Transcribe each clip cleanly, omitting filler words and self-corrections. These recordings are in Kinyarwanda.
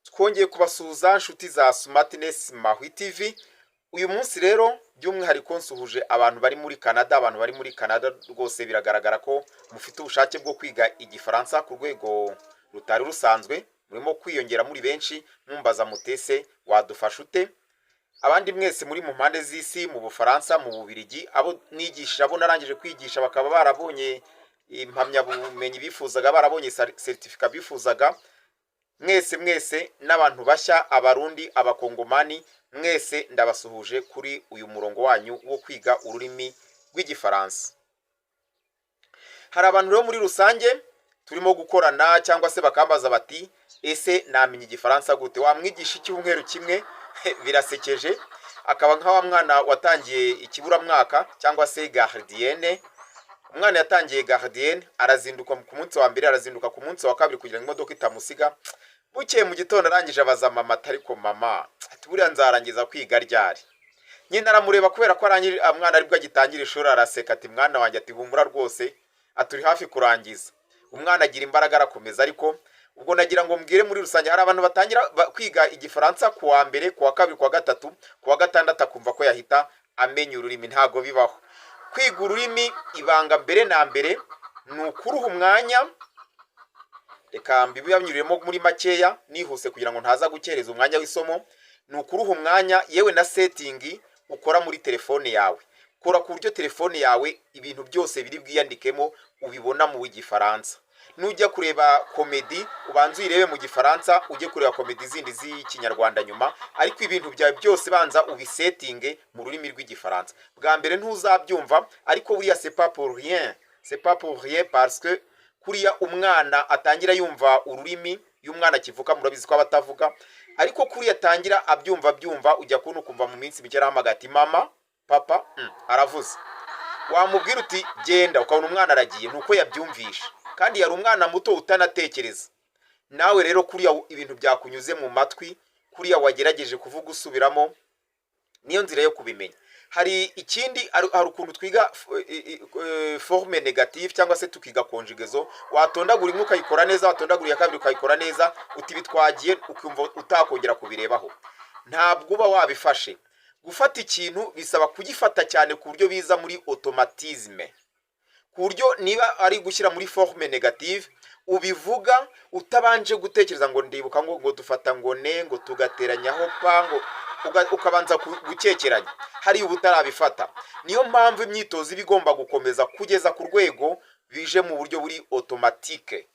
twongeye kubasuhuza inshuti za Smartness Mahwi TV. Uyu munsi rero by'umwihariko nsuhuje abantu bari muri Canada. Abantu bari muri Canada rwose biragaragara ko mufite ubushake bwo kwiga igifaransa ku rwego rutari rusanzwe, murimo kwiyongera muri benshi. Mumbaza mutese wadufasha ute? Abandi mwese muri mu mpande z'isi, mu Bufaransa, mu Bubiligi, abo nigisha, abo narangije kwigisha bakaba barabonye impamyabumenyi bifuzaga, barabonye certificate bifuzaga, mwese n'abantu bashya, abarundi, abakongomani, mwese ndabasuhuje kuri uyu murongo wanyu wo kwiga ururimi rw'igifaransa. Hari abantu rero muri rusange turimo gukorana cyangwa se bakambaza bati ese namenye igifaransa gute? Wamwigisha icyumweru kimwe birasekeje, akaba nka wa mwana watangiye ikiburamwaka cyangwa se gardienne. Umwana yatangiye gardienne, arazinduka ku munsi wa mbere, arazinduka ku munsi wa kabiri kugira ngo imodoka itamusiga. Bukeye mu gitondo arangije abaza mama, ariko mama ati buriya nzarangiza kwiga ryari? Nyine aramureba kubera ko arangije, umwana aribwo agitangira ishuri, araseka ati mwana wanjye, ati humura rwose, aturi hafi kurangiza. Umwana agira imbaraga arakomeza. Ariko ubwo nagira ngo mbwire muri rusange, hari abantu batangira kwiga igifaransa ku wa mbere, ku wa kabiri, ku wa gatatu, ku wa gatandatu akumva ko yahita amenya ururimi. Ntago bibaho. Kwiga ururimi ibanga mbere na mbere ni ukuruha umwanya. Reka mbibanyuriremo muri makeya nihuse kugira ngo ntaza gukereza umwanya w'isomo. Ni ukuruha umwanya, yewe na setting ukora muri telefone yawe. Kora ku buryo telefone yawe ibintu byose biri bwiyandikemo ubibona mu gifaransa. Nujya kureba komedi ubanza uyirebe mu gifaransa, ujye kureba komedi zindi z'ikinyarwanda nyuma, ariko ibintu byawe byose banza ubisettinge mu rurimi rw'igifaransa. Bwa mbere ntuzabyumva, ariko buriya c'est pas pour rien. C'est pas pour rien parce que kuriya umwana atangira yumva ururimi, y'umwana kivuka murabizi ko abatavuga, ariko kuriya atangira abyumva ujya kubona ukumva mu minsi mike arahamagara ati mama, papa, aravuze. Wamubwira uti genda, ukabona umwana aragiye, nuko yabyumvisha. Kandi yari umwana muto utanatekereza. Nawe rero kuriya ibintu byakunyuze mu matwi, kuriya wagerageje kuvuga usubiramo, niyo nzira yo kubimenya. Hari ikindi, hari ukuntu twiga forme negative cyangwa se tukiga conjugaison. Watondagura imwe ukayikora neza, watondagura iya kabiri ukayikora neza, uti bitwagiye ukumva utakongera kubirebaho. Ntabwo uba wabifashe. Gufata ikintu bisaba kugifata cyane ku buryo biza muri automatisme. Ku buryo niba ari gushyira muri forme negative, ubivuga utabanje gutekereza ngo ndibuka ngo dufata ngo ne, ngo tugateranyaho pa, ngo ukabanza gukekeranya. Hari ubutarabifata. Niyo mpamvu imyitozo ibigomba gukomeza kugeza ku rwego bije mu buryo buri automatique.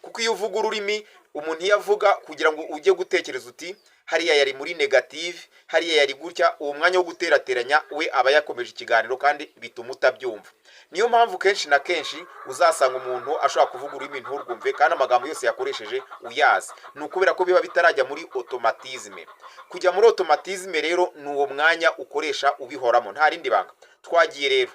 Kuko iyo uvuga ururimi, umuntu yavuga kugira ngo ujye gutekereza uti hariya yari muri negative, hariya yari gutya, uwo mwanya wo guterateranya we aba yakomeje ikiganiro kandi bituma utabyumva. Niyo mpamvu kenshi na kenshi uzasanga umuntu ashobora kuvuga ururimi nturwumve kandi amagambo yose yakoresheje uyazi. Ni ukubera ko biba bitarajya muri automatisme. Kujya muri automatisme rero ni uwo mwanya ukoresha ubihoramo, nta rindi banga. Twagiye rero.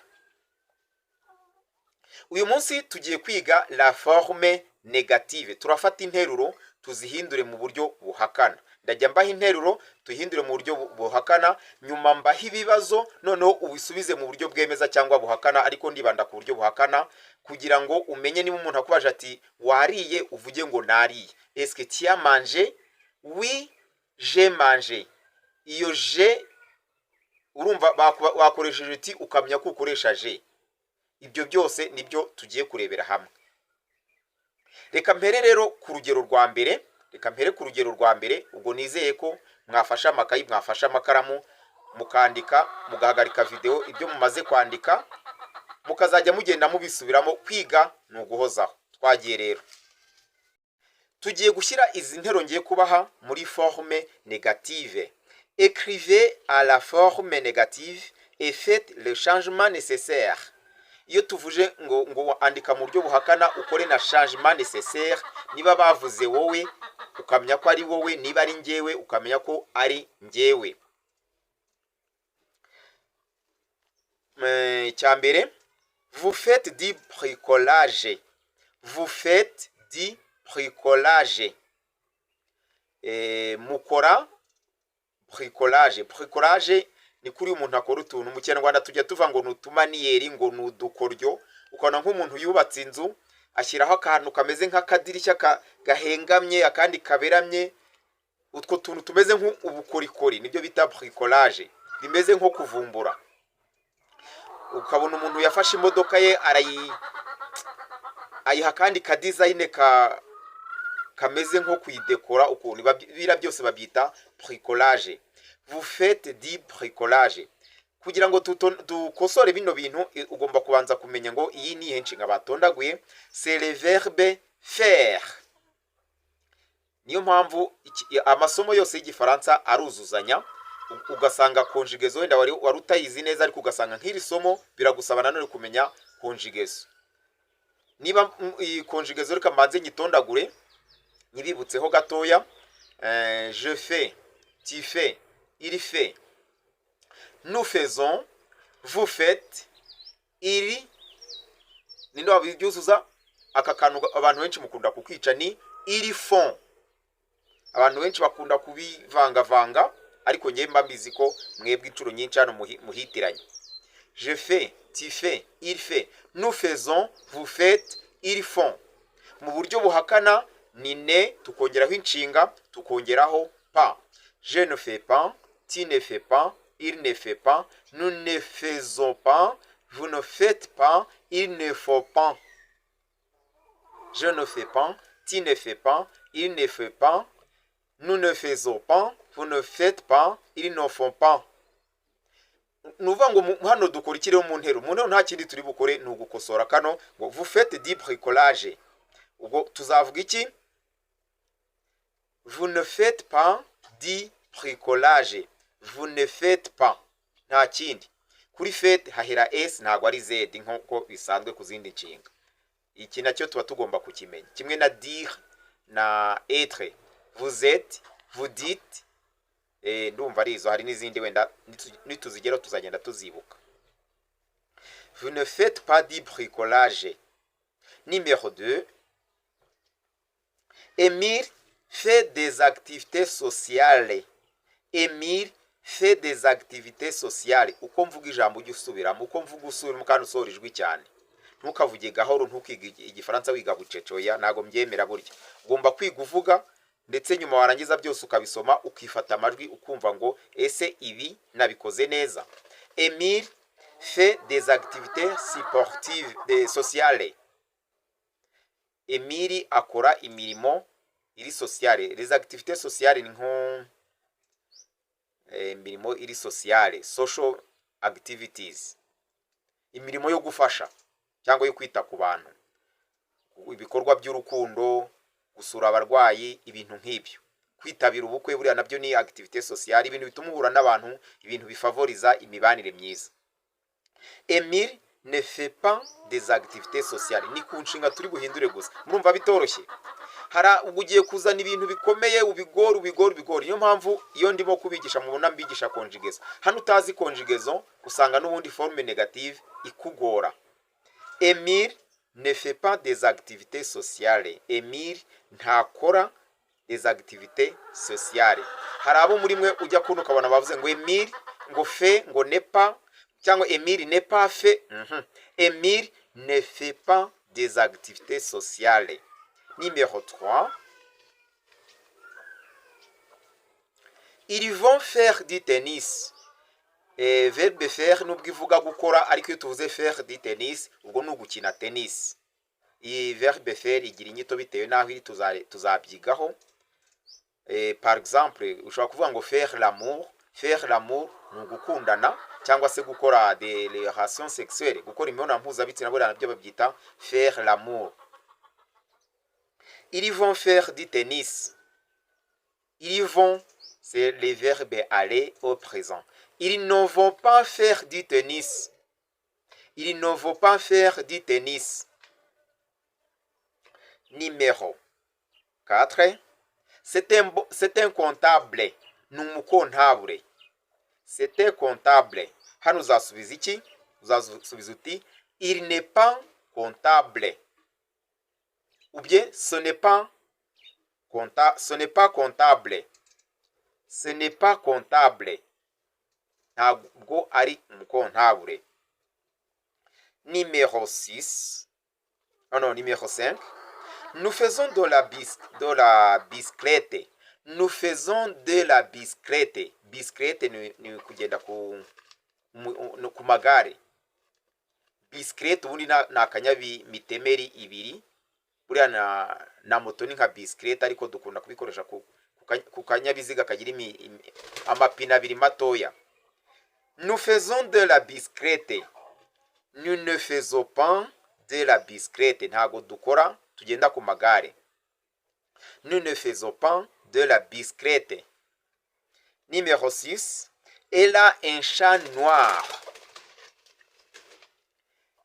Uyu munsi tugiye kwiga la forme negative. Turafata interuro tuzihindure mu buryo buhakana. Ndajya mbaha interuro tuhindure mu buryo buhakana, nyuma mbaha ibibazo noneho ubisubize mu buryo bwemeza cyangwa buhakana, ariko ndibanda ku buryo buhakana kugira ngo umenye niba umuntu akubaje ati wariye, uvuge ngo nariye. Est-ce que tu as mangé? Oui, j'ai mangé. Iyo je urumva wakoresheje uti ukamenya ko ukoresha je. Ibyo byose nibyo tugiye kurebera hamwe. Reka mpere rero ku rugero rwa mbere. Ubwo nizeye ko mwafasha amakayi, mwafasha amakaramu, mukandika, mugahagarika video ibyo mumaze kwandika, mukazajya mugenda mubisubiramo. Kwiga ni uguhozaho. Twagiye rero. Tugiye gushyira izi ntero ngiye kubaha muri forme négative. Écrivez à la forme négative et faites le changement nécessaire. Iyo tuvuje ngo andika mu buryo buhakana, ukore na changement nécessaire. Niba bavuze wowe ukamenya ko ari wowe, niba ari njyewe ukamenya ko ari njyewe. Cyambere, vous faites du bricolage. Vous faites du bricolage. Mukora bricolage. Bricolage ni kuri umuntu akora utuntu. Mu Kinyarwanda tujya tuva ngo nutumaniyeri, ngo nudukoryo. Ukona nk'umuntu yubatse inzu, ashyiraho akantu kameze nk'akadirishya gahengamye, akandi kaberamye, utwo tuntu tumeze nk'ubukorikori nibyo bita bricolage, bimeze nko kuvumbura. Ukabona umuntu yafashe imodoka ye ayiha kandi ka design kameze nko kuyidekora ukuntu. Bira byose babyita bricolage. Vous faites du bricolage. Kugira ngo dukosore bino bintu ugomba kubanza kumenya ngo iyi ni henshinga batondaguye, c'est le verbe faire. Niyo mpamvu amasomo yose y'igifaransa aruzuzanya, ugasanga conjugaison wenda wari utayizi neza, ariko ugasanga nk'iri somo biragusaba nanone kumenya conjugaison. Niba iyi conjugaison reka mbanze nyitondagure nyibibutseho gatoya. Je fais, tu fais, il fait, nous faisons, vous faites, il. Ninde wabibyuzuza aka kantu abantu benshi mukunda kukica ni ils font. Abantu benshi bakunda kubivangavanga, ariko ngiye mbabizi ko mwebwe incuro nyinshi hano muhitiranye. Je fais, tu fais, il fait, nous faisons, vous faites, ils font. Mu buryo buhakana ni ne tukongeraho inshinga tukongeraho pas. Je ne fais pas, tu ne fais pas, il ne fait pas, nous ne faisons pas, vous ne faites pas, il ne faut pas. Je ne fais pas, tu ne fais pas, il ne fait pas, nous ne faisons pas, vous ne faites pas, ils ne font pas. Nuvuga ngo hano dukurikire mu ntero nta kindi turi bukore ni ugukosora kano ngo vous faites du bricolage. Ubwo tuzavuga iki? Vous ne faites pas du bricolage. Vous ne faites pas. Nta kindi. Kuri faites hahera s ntago ari z nk'uko bisanzwe ku zindi nshinga. Iki nacyo tuba tugomba kukimenya. Kimwe na dire na être. Vous êtes, vous dites, ndumva ari izo, hari n'izindi wenda nituzigeraho tuzagenda tuzibuka. Vous ne faites pas du bricolage. Numéro 2. Émile fait des activités sociales. Émile fait des activités sociales. Uko mvuga ijambo ujye usubiramo, uko mvuga usubiramo kandi usohora ijwi cyane. Ntukavuge gahoro, ntukiga igifaransa wiga bucecoya, ntago mbyemera burya. Ugomba kwiga uvuga, ndetse nyuma warangiza byose ukabisoma ukifata amajwi ukumva ngo ese ibi nabikoze neza. Émile fait des activités sportives sociales. Émile akora imirimo iri sociale. Les activités sociales ni nko imirimo iri sociale, social activities. Imirimo yo gufasha cyangwa yo kwita ku bantu, ibikorwa by'urukundo, gusura abarwayi, ibintu nk'ibyo. Kwitabira ubukwe buriya nabyo ni activité sociale, ibintu bituma uhura n'abantu, ibintu bifavoriza imibanire myiza. Émile ne fait pas des activités sociales. Ni ku nshinga turi buhindure gusa. Murumva bitoroshye. Ugiye kuzana ibintu bikomeye ubigora. Niyo mpamvu iyo ndimo kubigisha mubona mbigisha conjugaison. Hano utazi conjugaison usanga n'ubundi forme négative ikugora. Émile ne fait pas des activités sociales. Émile ntakora des activités sociales. Hari abo muri mwe ujya kuno ukabona bavuze ngo Émile ngo fait ngo n'est pas, cyangwa Émile n'est pas fait. Émile ne fait pas des activités sociales. Numéro 3. Ils vont faire du tennis. Verbe faire nubwo ivuga gukora, ariko iyo tuvuze faire du tennis ubwo ni ugukina tennis. Iyi verbe faire igira inyito bitewe naho iri tuzabyigaho. Par exemple ushobora kuvuga ngo faire l'amour. Faire l'amour ni ugukundana cyangwa se gukora des relations sexuelles, gukora imibonano mpuzabitsina buriya nabyo babyita faire l'amour. Ils vont faire du tennis. Ils vont, c'est le verbe aller au présent. Ils ne vont pas faire du tennis. Ils ne vont pas faire du tennis. Numéro 4. C'est un comptable. Numukontabule. C'est un comptable. Hano uzasubiza iki? Uzasubiza uti il n'est pas comptable. Ou bien ce n'est pas comptable. Ce n'est pas comptable. Ce n'est pas comptable. Ntabwo ari umukontabule. Numéro 6. Oh non, numéro 5. Nous faisons de la bicyclette. nous faisons de la bicyclette. Bicyclette ni kugenda ku magare. Bicyclette ubundi ni akanyabimitemeri ibiri, buriya na moto ni nka bicyclette ariko dukunda kubikoresha ku kanyabiziga kagira amapine abiri matoya. Nous faisons de la bicyclette. Nous ne faisons pas de la bicyclette. Ntago dukora tugenda ku magare. Nous ne faisons pas de la bicyclette. Numéro 6. Elle a un chat noir.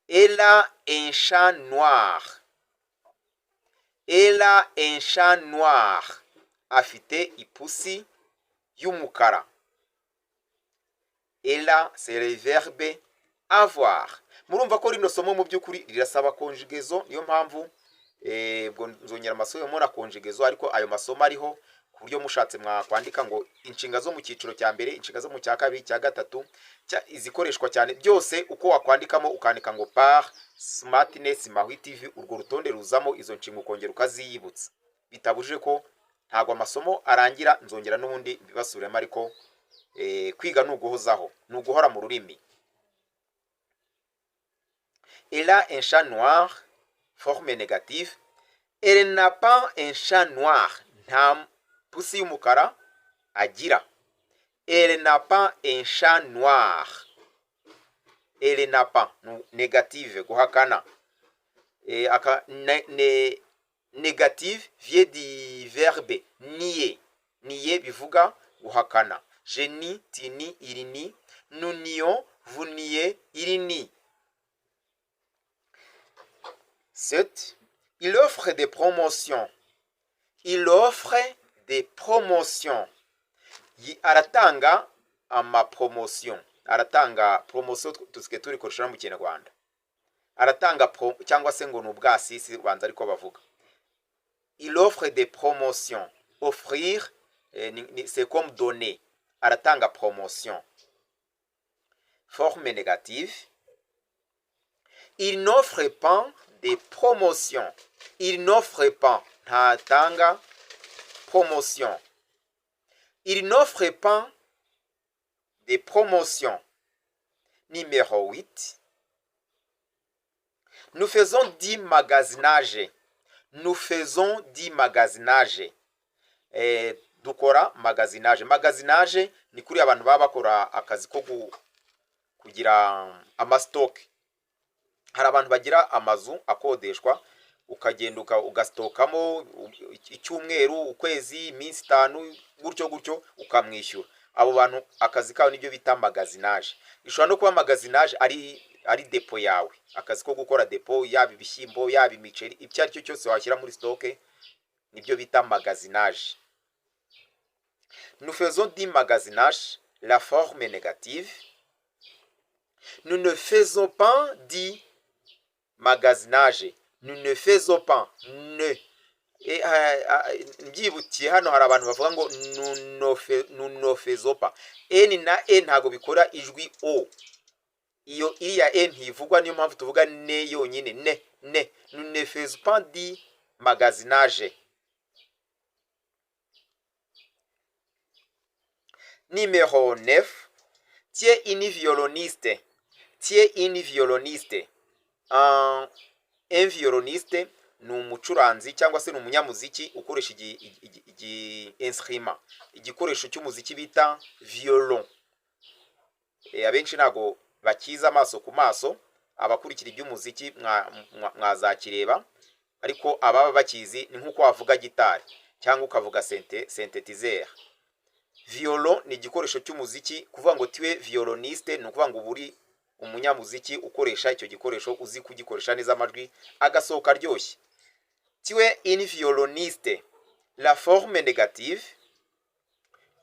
Elle a un chat noir. Elle a un chat noir. Afite ipusi y'umukara. Elle a, c'est le verbe avoir. Murumva ko rino somo mu byukuri rirasaba conjugaison, niyo mpamvu ubwo nzongera amasomo mo na conjugaison, ariko ayo masomo ariho ku buryo mushatse mwakwandika ngo inshinga zo mu cyiciro cya mbere, inshinga zo mu cya kabiri, cya gatatu, izikoreshwa cyane byose uko wakwandikamo ukandika ngo par Smartness Mahwi TV, urwo rutonde ruzamo izo nshinga ukongera ukaziyibutsa. Bitabujije ko ntago amasomo arangira nzongera n'ubundi bibasubiramo, ariko kwiga nuguhozaho, nuguhora mu rurimi. Elle a un chat noir, forme négative. Elle n'a pas un chat noir, nta pusi y'umukara agira. Elle n'a pas un chat noir. Elle n'a pas, négative, guhakana. Négative vient du verbe nier. Nier bivuga guhakana. Je nie, tu nies, il nie. Nous nions, vous niez, il nie. 7. Il offre des promotions. Il offre des promotions. Aratanga ama promotion. Aratanga promotion tuske turi koresha mu Kinyarwanda. Aratanga cyangwa se ngo n'ubwasisi banza ariko bavuga. Il offre des promotions. Offrir c'est comme donner. Aratanga promotion. Forme négative. Il n'offre pas des promotions. Il n'offre pas. Ntatanga promotion. Il n'offre pas des promotions. Numéro 8. Nous faisons du magasinage. Nous faisons du magasinage. Dukora magasinage. Magasinage ni kuri abantu baba bakora akazi ko kugira amastock. Hari abantu bagira amazu akodeshwa, ukagenda ugastokamo icyumweru, ukwezi, iminsi 5, gutyo ukamwishyura. Abo bantu akazi kawo nibyo bita magasinage. Ishobora no kuba magasinage ari depo yawe, akazi ko gukora depo, yaba ibishyimbo, yaba imiceri, icyo ari cyo cyose washyira muri stock, nibyo bita magasinage. Nous faisons du magasinage, la forme négative. Nous ne faisons pas du magasinage. Nous ne faisons pas. Ne. Mbyibutiye hano hari abantu bavuga ngo nous ne faisons pas. N na N ntago bikora ijwi O. Iyo iya N ivugwa, niyo mpamvu tuvuga ne yonyine. Ne. Nous ne faisons pas du magasinage. Numéro 9. Tu es une violoniste. Tu es une violoniste. Un violoniste ni umucuranzi cyangwa se ni umunyamuziki ukoresha instrument, igikoresho cy'umuziki bita violon. Abenshi nago bakiza amaso ku maso, abakurikira iby'umuziki mwazakireba, ariko ababa bakizi ni nkuko wavuga gitari cyangwa ukavuga synthétiseur. Violon ni igikoresho cy'umuziki, kuvuga ngo tiwe violoniste ni ukuvuga ngo buri umunyamuziki ukoresha icyo gikoresho, uzi kugikoresha neza amajwi agasohoka aryoshye. Tiwe une violoniste. La forme négative.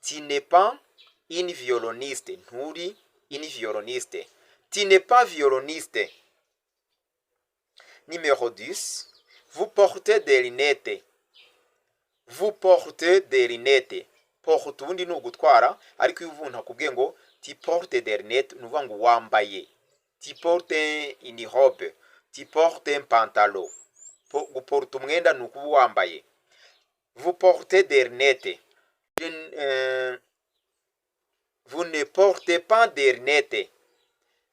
Tu n'es pas une violoniste. Nturi une violoniste. Tu n'es pas violoniste. Numéro 10. Vous portez des lunettes. Vous portez des lunettes. Porte ubundi ni ugutwara, ariko iyo uvuga nakubwiye ngo tu portes des lunettes, nuvuga ngo wambaye. Tu portes une robe. Tu portes un pantalon. Guporta umwenda ni ukuba wambaye. Vous portez des lunettes. vous ne portez pas des lunettes.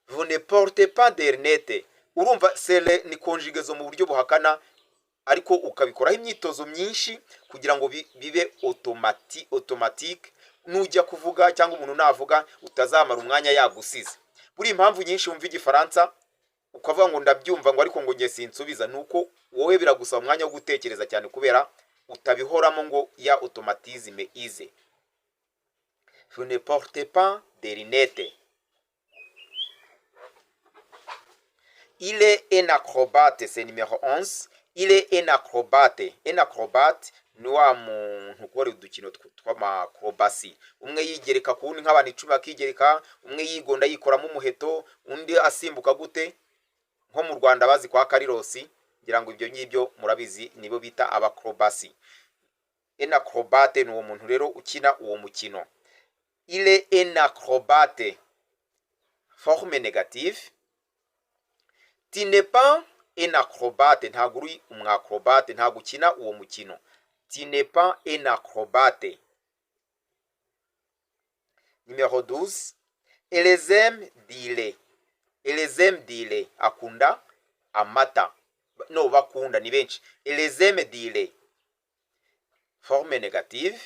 Vous ne portez pas des lunettes. Urumva sele ni conjugaison mu buryo buhakana, ariko ukabikoraho imyitozo myinshi kugira ngo bibe automatique. Nujya kuvuga cyangwa umuntu navuga utazamara umwanya yagusize. Buri impamvu nyinshi wumva igifaransa ukavuga ngo ndabyumva ngo ariko ngo ngiye sinsubiza, nuko wowe biragusaba umwanya wo gutekereza cyane kubera utabihoramo ngo ya automatisme ize. Vous ne portez pas des lunettes. Il est un acrobate, c'est numéro 11. Il est un acrobate. Un acrobate ni wa muntu ukora udukino tw'amakrobasi. Umwe yigereka ku wundi nk'abantu 10 bakigereka, umwe yigonda yikoramo umuheto, undi asimbuka gute, nko mu Rwanda bazi kwa Karirosi, ngira ngo ibyo ngibyo murabizi nibo bita abakrobasi. Un acrobate ni uwo muntu rero ukina uwo mukino. Il est un acrobate. Forme négative. Tu n'es pas un acrobate. Ntabwo uri umwacrobate, ntabwo ukina uwo mukino. Tu n'es pas un acrobate. Numéro 12. Elles aiment dire. Elles aiment dire. Akunda amata. No, bakunda ni benshi. Elles aiment dire. Forme négative.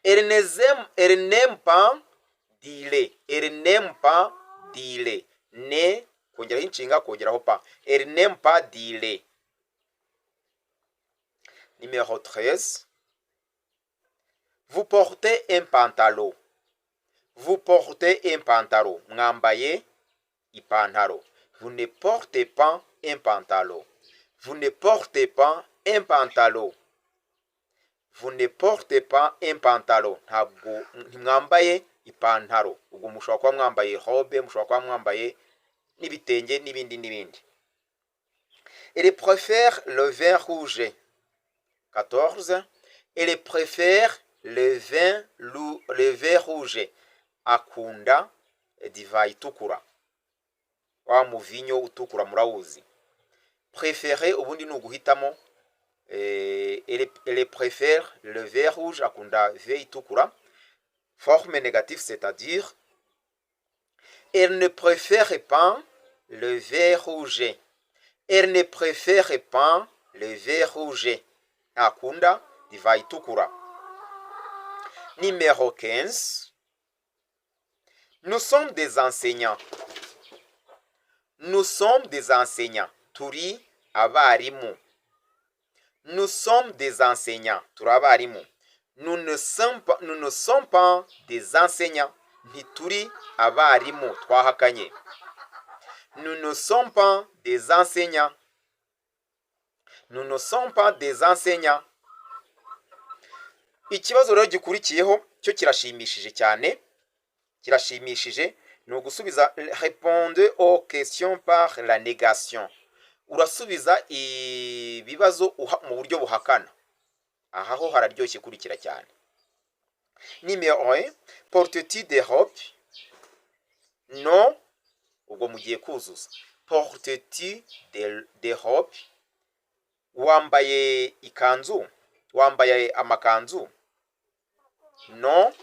Elle n'aime pas dire. Elle n'aime pas dire. Ne, kongeraho inshinga kongeraho pa. Elle n'aime pas dire. Numéro 13. Vous portez un pantalon. Vous portez un pantalon. Mwambaye ipantaro. Vous ne portez pas un pantalon. Vous ne portez pas un pantalon. Vous ne portez pas un pantalon. Ntabwo mwambaye ipantaro. Ubwo mushobora kuba mwambaye robe, mushobora kuba mwambaye n'ibitenge n'ibindi. Elle préfère le vin rouge. 14. Elle préfère le vin rouge. Akunda divayi itukura. Wa muvinyo utukura murawuzi. Préférer ubundi ni uguhitamo. Elle préfère le vin rouge. Akunda vin itukura. Forme négative, c'est-à-dire elle ne préfère pas le vin rouge. Elle ne préfère pas le vin rouge. Akunda divayi itukura. Numéro 15. Nous sommes des enseignants. Nous sommes des enseignants. Turi abarimu. Nous sommes des enseignants. Turi abarimu. Nous ne sommes pas des enseignants. Ntituri abarimu. Twahakanye. Nous ne sommes pas des enseignants. Nous ne sommes pas des enseignants. Ikibazo rero gikurikiyeho cyo kirashimishije cyane. Kirashimishije ni ugusubiza répondre aux questions par la négation. Urasubiza ibibazo mu buryo buhakana. Aha ho hararyoshye kurikira cyane. Numéro 1. Portes-tu des robes? Non. Ubwo mugiye kuzuza. Portes-tu des robes? Wambaye ikanzu? Wambaye amakanzu? Non.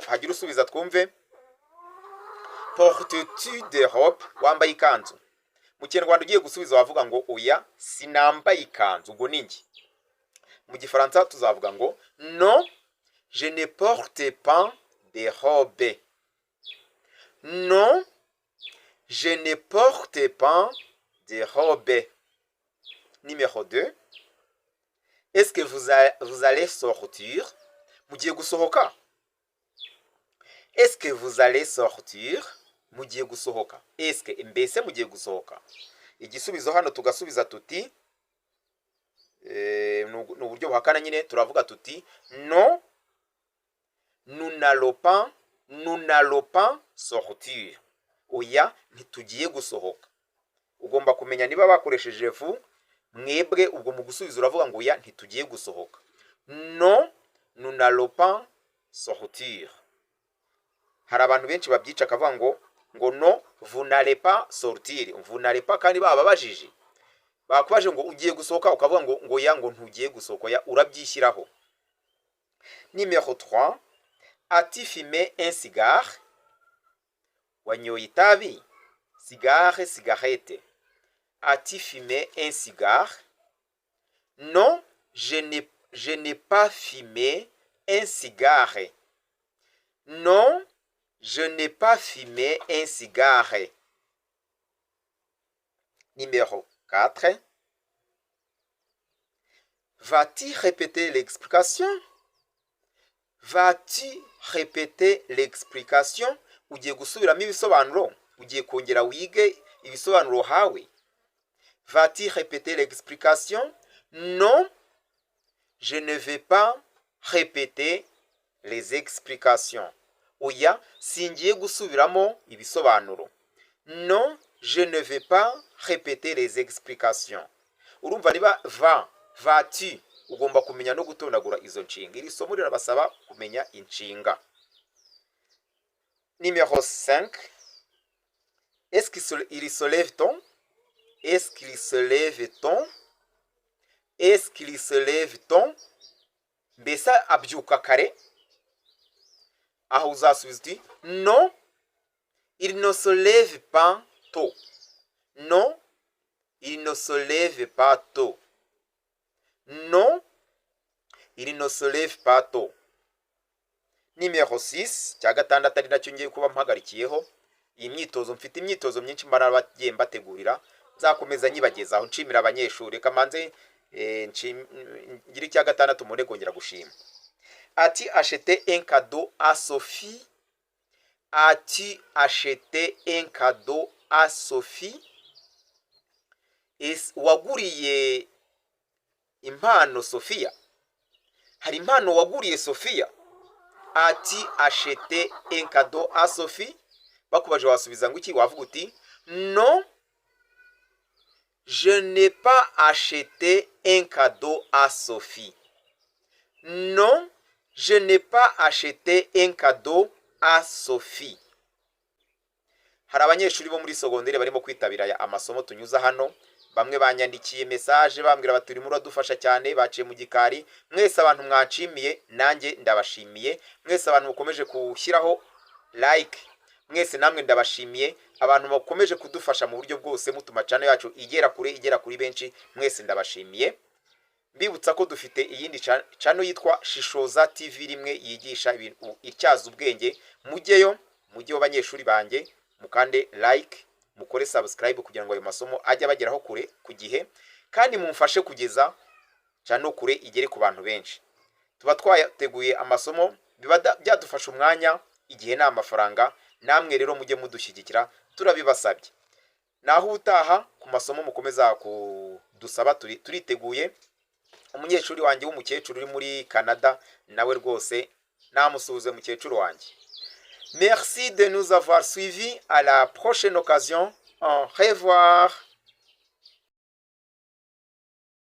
Hagira usubiza twumve. Portes-tu des robes? Wambaye ikanzu? Mu Kinyarwanda ugiye gusubiza wavuga ngo oya sinambaye ikanzu, ngo ningi. Mu Gifaransa tuzavuga ngo non, je ne porte pas de robe. Non, je ne porte pas de robe. Numéro 2. Est-ce que vous allez sortir? Mugiye gusohoka. Est-ce que vous allez sortir? Mugiye gusohoka. Est-ce que mbese mugiye gusohoka? Igisubizo hano tugasubiza tuti n'uburyo buhakana nyine turavuga tuti non, nous n'allons pas sortir. Oya ntitugiye gusohoka. Ugomba kumenya niba bakoresheje vous mwebwe ubwo mu gusubiza uravuga ngo oya ntitugiye gusohoka. Non, nous n'allons pas sortir. Hari abantu benshi babyica akavuga ngo no, vous n'allez pas sortir. Vous n'allez pas kandi baba bajije. Bakubaje ngo ugiye gusohoka ukavuga ngo ya ngo ntugiye gusohoka, ya urabyishyiraho. Numéro 3. As-tu fumé un cigare? Wanyoye itabi? Cigare, cigarette. As-tu fumé un cigare? Non, je n'ai pas fumé un cigare. Non, je n'ai pas fumé un cigare. Numéro 4. Vas-tu répéter l'explication? Vas-tu répéter l'explication? Ugiye gusubiramo ibisobanuro? Ugiye kongera wige ibisobanuro hawe? Vas-tu répéter l'explication? Non, je ne vais pas répéter les explications. Oya, singiye gusubiramo ibisobanuro. Non, je ne vais pas répéter les explications. Urumva niba vas-tu ugomba kumenya no gutondagura izo nshinga. Iri somo rirabasaba kumenya inshinga. Numéro 5. Est-ce qu'il se lève-t-on? Est-ce qu'il se lève-t-on? Est-ce qu'il se lève-t-on? Mbese abyuka kare? Aho uzasubiza uti non, il ne se lève pas tôt. Non, il ne se lève pas tôt. Non, il ne se lève pas tôt. Numéro 6. Cya gatandatu ari nacyo ngiye kuba mpagarikiyeho. Iyi myitozo mfite imyitozo myinshi mbana bagiye mbategurira. Nzakomeza nyibagezaho nshimira abanyeshuri. Kamanze ngira icya gatandatu mure kongera gushima. As-tu acheté un cadeau à Sophie? As-tu acheté un cadeau à Sophie? Waguriye impano Sophia? Hari impano waguriye Sophia? As-tu acheté un cadeau à Sophie? Bakubaje wasubiza ngo iki? Wavuga uti non, je n'ai pas acheté un cadeau à Sophie. Non, je n'ai pas acheté un cadeau à Sophie. Hari abanyeshuri bo muri segonderi barimo kwitabira amasomo tunyuza hano. Bamwe banyandikiye message bambwira bati urimo uradufasha cyane, baciye mu gikari. Mwese abantu mwanshimiye, nanjye ndabashimiye. Mwese abantu mukomeje kushyiraho like, mwese namwe ndabashimiye. Abantu bakomeje kudufasha mu buryo bwose mutuma channel yacu igera kuri benshi. Mwese ndabashimiye. Mbibutsa ko dufite iyindi channel yitwa Shishoza TV rimwe yigisha ibintu ityaza ubwenge. Mujyeyo banyeshuri banjye, mukande like, mukore subscribe kugira ngo ayo masomo ajye bageraho kure ku gihe, kandi mumfashe kugeza channel kure igere ku bantu benshi. Tuba twateguye amasomo biba byadufasha umwanya, igihe na amafaranga. Namwe rero mujye mudushyigikira, turabibasabye. Naho utaha ku masomo mukomeza kudusaba turiteguye. Umunyeshuri wanjye w'umukecuru uri muri Canada nawe rwose namusuhuze mukecuru wanjye. Merci de nous avoir suivis. À la prochaine occasion. Au revoir.